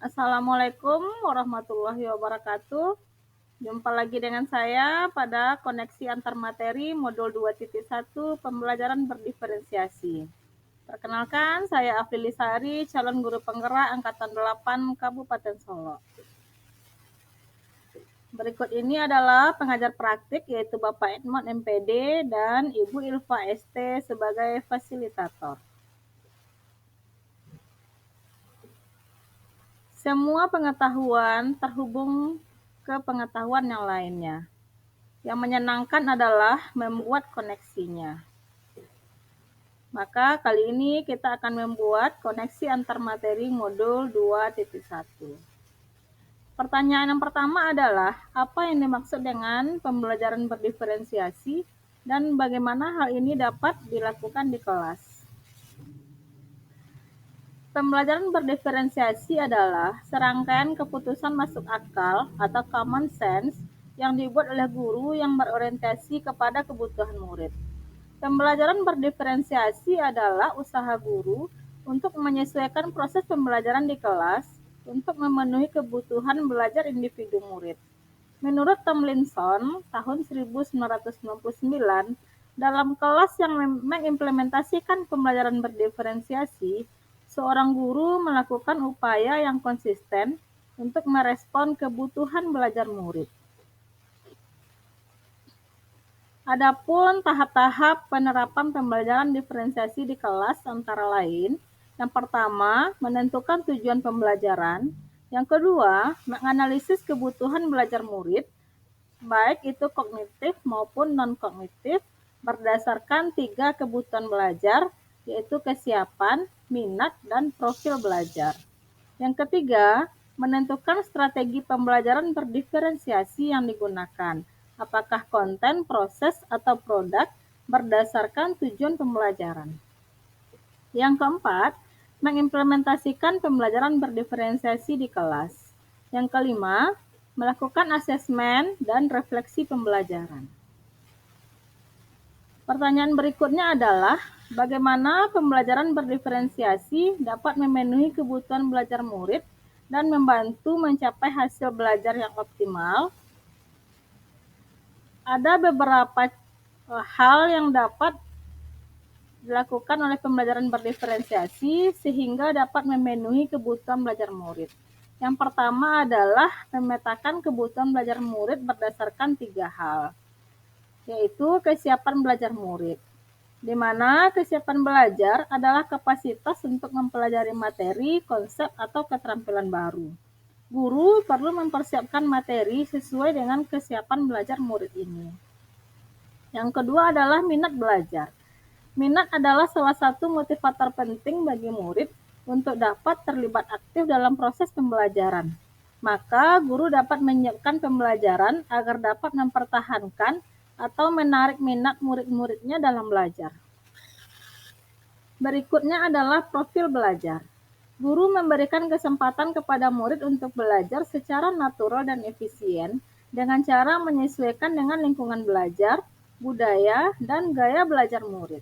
Assalamualaikum warahmatullahi wabarakatuh. Jumpa lagi dengan saya pada koneksi antar materi modul 2.1 pembelajaran berdiferensiasi. Perkenalkan, saya Afrili Sari, calon guru penggerak Angkatan 8 Kabupaten Solo. Berikut ini adalah pengajar praktik yaitu Bapak Edmond MPD dan Ibu Ilva ST sebagai fasilitator. Semua pengetahuan terhubung ke pengetahuan yang lainnya. Yang menyenangkan adalah membuat koneksinya. Maka kali ini kita akan membuat koneksi antar materi modul 2.1. Pertanyaan yang pertama adalah, apa yang dimaksud dengan pembelajaran berdiferensiasi dan bagaimana hal ini dapat dilakukan di kelas? Pembelajaran berdiferensiasi adalah serangkaian keputusan masuk akal atau common sense yang dibuat oleh guru yang berorientasi kepada kebutuhan murid. Pembelajaran berdiferensiasi adalah usaha guru untuk menyesuaikan proses pembelajaran di kelas untuk memenuhi kebutuhan belajar individu murid. Menurut Tomlinson, tahun 1999, dalam kelas yang mengimplementasikan pembelajaran berdiferensiasi, seorang guru melakukan upaya yang konsisten untuk merespon kebutuhan belajar murid. Adapun tahap-tahap penerapan pembelajaran diferensiasi di kelas antara lain, yang pertama, menentukan tujuan pembelajaran, yang kedua, menganalisis kebutuhan belajar murid, baik itu kognitif maupun non-kognitif, berdasarkan 3 kebutuhan belajar, yaitu kesiapan, minat, dan profil belajar. Yang ketiga, menentukan strategi pembelajaran berdiferensiasi yang digunakan, apakah konten, proses, atau produk berdasarkan tujuan pembelajaran. Yang keempat, mengimplementasikan pembelajaran berdiferensiasi di kelas. Yang kelima, melakukan asesmen dan refleksi pembelajaran. Pertanyaan berikutnya adalah, bagaimana pembelajaran berdiferensiasi dapat memenuhi kebutuhan belajar murid dan membantu mencapai hasil belajar yang optimal? Ada beberapa hal yang dapat dilakukan oleh pembelajaran berdiferensiasi sehingga dapat memenuhi kebutuhan belajar murid. Yang pertama adalah memetakan kebutuhan belajar murid berdasarkan 3 hal, yaitu kesiapan belajar murid, di mana kesiapan belajar adalah kapasitas untuk mempelajari materi, konsep, atau keterampilan baru. Guru perlu mempersiapkan materi sesuai dengan kesiapan belajar murid ini. Yang kedua adalah minat belajar. Minat adalah salah satu motivator penting bagi murid untuk dapat terlibat aktif dalam proses pembelajaran. Maka, guru dapat menyiapkan pembelajaran agar dapat mempertahankan atau menarik minat murid-muridnya dalam belajar. Berikutnya adalah profil belajar. Guru memberikan kesempatan kepada murid untuk belajar secara natural dan efisien dengan cara menyesuaikan dengan lingkungan belajar, budaya, dan gaya belajar murid.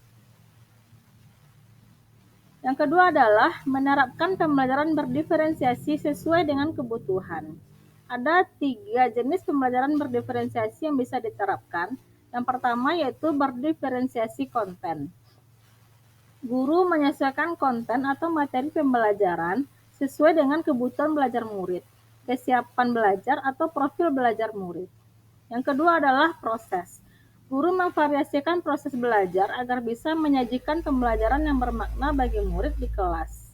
Yang kedua adalah menerapkan pembelajaran berdiferensiasi sesuai dengan kebutuhan. Ada 3 jenis pembelajaran berdiferensiasi yang bisa diterapkan. Yang pertama yaitu berdiferensiasi konten. Guru menyesuaikan konten atau materi pembelajaran sesuai dengan kebutuhan belajar murid, kesiapan belajar atau profil belajar murid. Yang kedua adalah proses. Guru memvariasikan proses belajar agar bisa menyajikan pembelajaran yang bermakna bagi murid di kelas.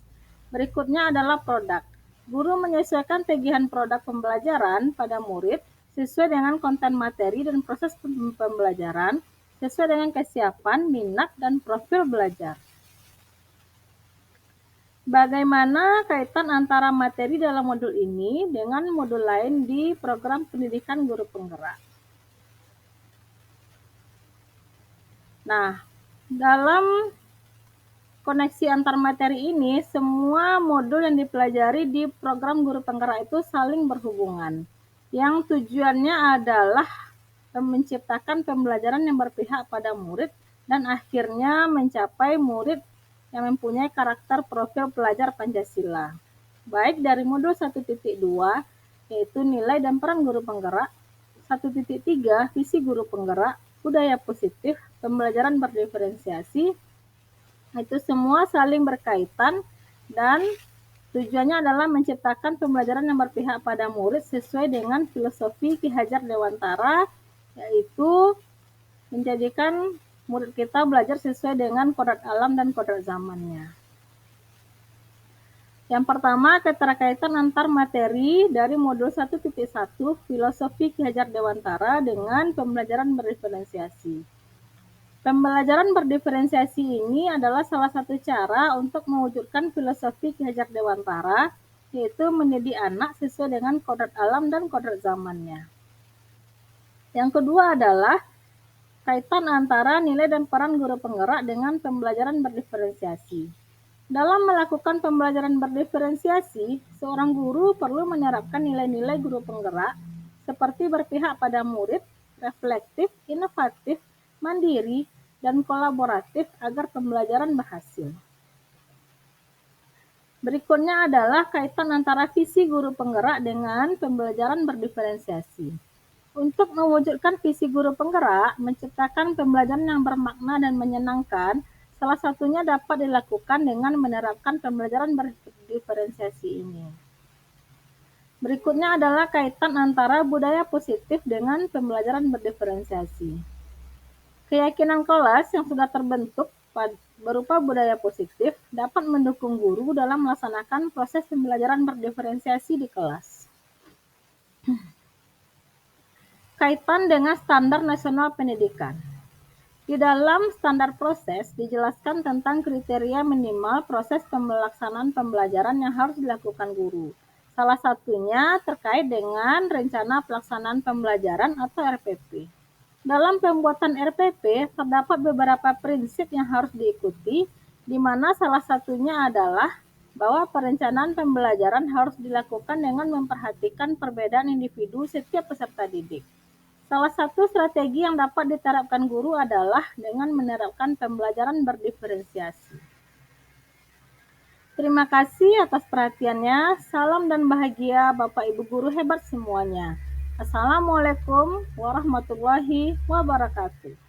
Berikutnya adalah produk. Guru menyesuaikan tagihan produk pembelajaran pada murid sesuai dengan konten materi dan proses pembelajaran, sesuai dengan kesiapan, minat, dan profil belajar. Bagaimana kaitan antara materi dalam modul ini dengan modul lain di program pendidikan guru penggerak? Nah, dalam koneksi antar materi ini, semua modul yang dipelajari di program guru penggerak itu saling berhubungan, yang tujuannya adalah menciptakan pembelajaran yang berpihak pada murid dan akhirnya mencapai murid yang mempunyai karakter profil pelajar Pancasila. baik dari modul 1.2, yaitu nilai dan peran guru penggerak, 1.3, visi guru penggerak, budaya positif, pembelajaran berdiferensiasi, itu semua saling berkaitan dan tujuannya adalah menciptakan pembelajaran yang berpihak pada murid sesuai dengan filosofi Ki Hajar Dewantara, yaitu menjadikan murid kita belajar sesuai dengan kodrat alam dan kodrat zamannya. Yang pertama, keterkaitan antar materi dari modul 1.1 filosofi Ki Hajar Dewantara dengan pembelajaran berdiferensiasi. Pembelajaran berdiferensiasi ini adalah salah satu cara untuk mewujudkan filosofi Ki Hajar Dewantara, yaitu mendidik anak sesuai dengan kodrat alam dan kodrat zamannya. Yang kedua adalah kaitan antara nilai dan peran guru penggerak dengan pembelajaran berdiferensiasi. Dalam melakukan pembelajaran berdiferensiasi, seorang guru perlu menerapkan nilai-nilai guru penggerak seperti berpihak pada murid, reflektif, inovatif, mandiri, dan kolaboratif agar pembelajaran berhasil. Berikutnya adalah kaitan antara visi guru penggerak dengan pembelajaran berdiferensiasi. Untuk mewujudkan visi guru penggerak, menciptakan pembelajaran yang bermakna dan menyenangkan, salah satunya dapat dilakukan dengan menerapkan pembelajaran berdiferensiasi ini. Berikutnya adalah kaitan antara budaya positif dengan pembelajaran berdiferensiasi. Keyakinan kelas yang sudah terbentuk berupa budaya positif dapat mendukung guru dalam melaksanakan proses pembelajaran berdiferensiasi di kelas. Kaitan dengan standar nasional pendidikan. Di dalam standar proses dijelaskan tentang kriteria minimal proses pelaksanaan pembelajaran yang harus dilakukan guru. Salah satunya terkait dengan rencana pelaksanaan pembelajaran atau RPP. Dalam pembuatan RPP, terdapat beberapa prinsip yang harus diikuti, di mana salah satunya adalah bahwa perencanaan pembelajaran harus dilakukan dengan memperhatikan perbedaan individu setiap peserta didik. Salah satu strategi yang dapat diterapkan guru adalah dengan menerapkan pembelajaran berdiferensiasi. Terima kasih atas perhatiannya. Salam dan bahagia Bapak Ibu guru hebat semuanya. Assalamualaikum warahmatullahi wabarakatuh.